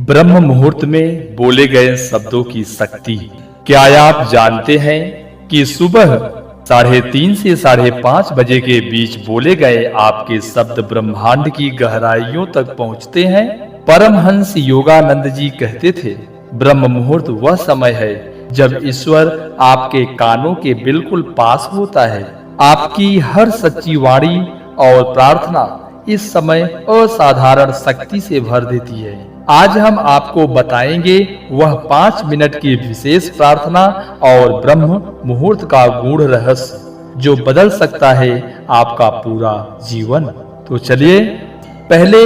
ब्रह्म मुहूर्त में बोले गए शब्दों की शक्ति। क्या आप जानते हैं कि सुबह 3:30 से 5:30 बजे के बीच बोले गए आपके शब्द ब्रह्मांड की गहराइयों तक पहुंचते हैं? परमहंस योगानंद जी कहते थे, ब्रह्म मुहूर्त वह समय है जब ईश्वर आपके कानों के बिल्कुल पास होता है। आपकी हर सच्ची वाणी और प्रार्थना इस समय असाधारण शक्ति से भर देती है। आज हम आपको बताएंगे वह 5 मिनट की विशेष प्रार्थना और ब्रह्म मुहूर्त का गूढ़ रहस्य जो बदल सकता है आपका पूरा जीवन। तो चलिए पहले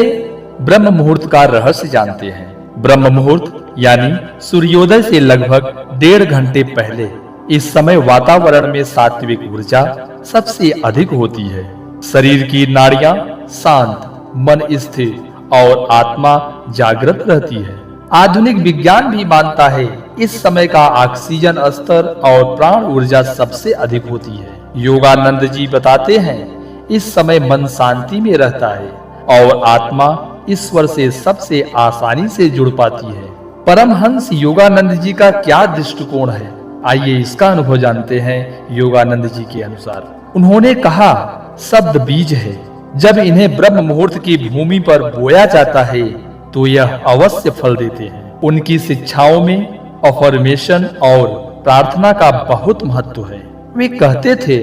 ब्रह्म मुहूर्त का रहस्य जानते हैं। ब्रह्म मुहूर्त यानी सूर्योदय से लगभग 1.5 घंटे पहले। इस समय वातावरण में सात्विक ऊर्जा सबसे अधिक होती है। शरीर की नाड़ियां शांत, मन स्थिर और आत्मा जागृत रहती है। आधुनिक विज्ञान भी मानता है इस समय का ऑक्सीजन स्तर और प्राण ऊर्जा सबसे अधिक होती है। योगानंद जी बताते हैं इस समय मन शांति में रहता है और आत्मा ईश्वर से सबसे आसानी से जुड़ पाती है। परमहंस योगानंद जी का क्या दृष्टिकोण है, आइए इसका अनुभव जानते हैं। योगानंद जी के अनुसार उन्होंने कहा, शब्द बीज है। जब इन्हें ब्रह्म मुहूर्त की भूमि पर बोया जाता है तो यह अवश्य फल देते हैं। उनकी शिक्षाओं में अफर्मेशन और प्रार्थना का बहुत महत्व है। वे कहते थे,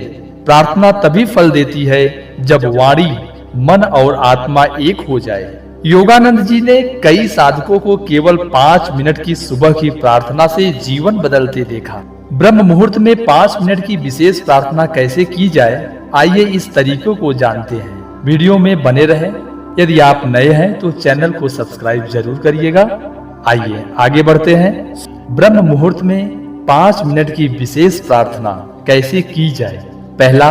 प्रार्थना तभी फल देती है जब वाणी, मन और आत्मा एक हो जाए। योगानंद जी ने कई साधकों को केवल 5 मिनट की सुबह की प्रार्थना से जीवन बदलते देखा। ब्रह्म मुहूर्त में 5 मिनट की विशेष प्रार्थना कैसे की जाए, आइए इस तरीकों को जानते हैं। वीडियो में बने रहें। यदि आप नए हैं तो चैनल को सब्सक्राइब जरूर करिएगा। आइए आगे बढ़ते हैं। ब्रह्म मुहूर्त में 5 मिनट की विशेष प्रार्थना कैसे की जाए। पहला,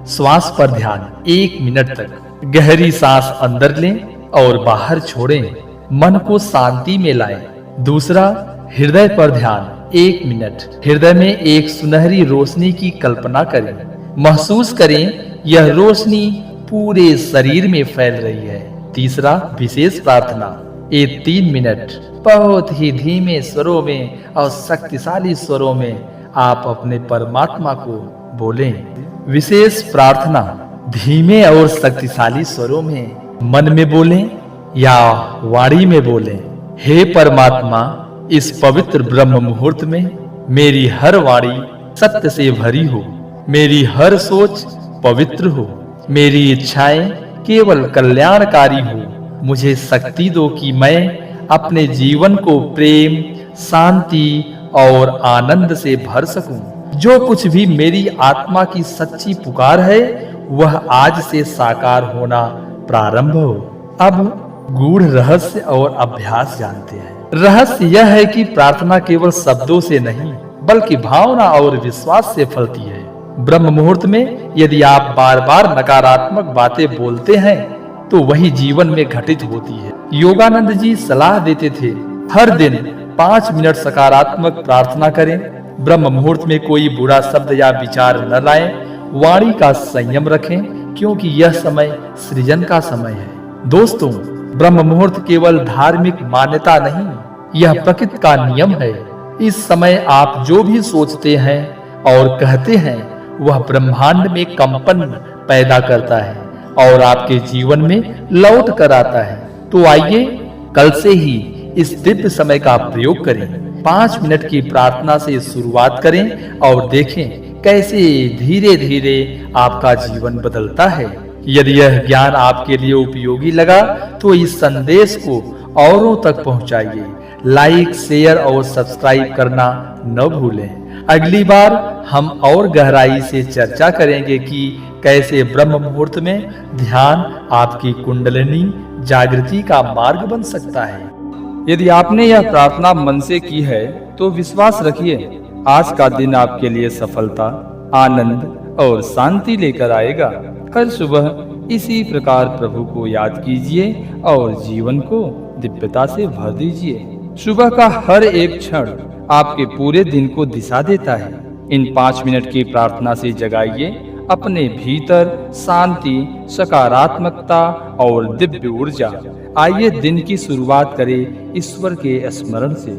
श्वास पर ध्यान 1 मिनट तक। गहरी सांस अंदर लें और बाहर छोड़ें, मन को शांति में लाएं। दूसरा, हृदय पर ध्यान 1 मिनट। हृदय में एक सुनहरी रोशनी की कल्पना करें। महसूस करें यह रोशनी पूरे शरीर में फैल रही है। तीसरा, विशेष प्रार्थना 3 मिनट। बहुत ही धीमे स्वरों में और शक्तिशाली स्वरों में आप अपने परमात्मा को बोलें। विशेष प्रार्थना धीमे और शक्तिशाली स्वरों में मन में बोलें या वाणी में बोलें। हे परमात्मा, इस पवित्र ब्रह्म मुहूर्त में मेरी हर वाणी सत्य से भरी हो, मेरी हर सोच पवित्र हो, मेरी इच्छाएं केवल कल्याणकारी हो। मुझे शक्ति दो कि मैं अपने जीवन को प्रेम, शांति और आनंद से भर सकूं। जो कुछ भी मेरी आत्मा की सच्ची पुकार है वह आज से साकार होना प्रारंभ हो। अब गूढ़ रहस्य और अभ्यास जानते हैं। रहस्य यह है कि प्रार्थना केवल शब्दों से नहीं बल्कि भावना और विश्वास से फलती है। ब्रह्म मुहूर्त में यदि आप बार बार नकारात्मक बातें बोलते हैं तो वही जीवन में घटित होती है। योगानंद जी सलाह देते थे, हर दिन 5 मिनट सकारात्मक प्रार्थना करें। ब्रह्म मुहूर्त में कोई बुरा शब्द या विचार न लाएं। वाणी का संयम रखें क्योंकि यह समय सृजन का समय है। दोस्तों, ब्रह्म मुहूर्त केवल धार्मिक मान्यता नहीं, यह प्रकृति का नियम है। इस समय आप जो भी सोचते हैं और कहते हैं वह ब्रह्मांड में कंपन पैदा करता है और आपके जीवन में लौट कर आता है। तो आइए कल से ही इस दिव्य समय का प्रयोग करें। 5 मिनट की प्रार्थना से शुरुआत करें और देखें कैसे धीरे धीरे आपका जीवन बदलता है। यदि यह ज्ञान आपके लिए उपयोगी लगा तो इस संदेश को औरों तक पहुंचाइए। लाइक, शेयर और सब्सक्राइब करना न भूलें। अगली बार हम और गहराई से चर्चा करेंगे कि कैसे ब्रह्म मुहूर्त में ध्यान आपकी कुंडलिनी जागृति का मार्ग बन सकता है। यदि आपने यह प्रार्थना मन से की है तो विश्वास रखिए, आज का दिन आपके लिए सफलता, आनंद और शांति लेकर आएगा। हर सुबह इसी प्रकार प्रभु को याद कीजिए और जीवन को दिव्यता से भर दीजिए। सुबह का हर एक क्षण आपके पूरे दिन को दिशा देता है। इन 5 मिनट की प्रार्थना से जगाइए अपने भीतर शांति, सकारात्मकता और दिव्य ऊर्जा। आइए दिन की शुरुआत करें ईश्वर के स्मरण से।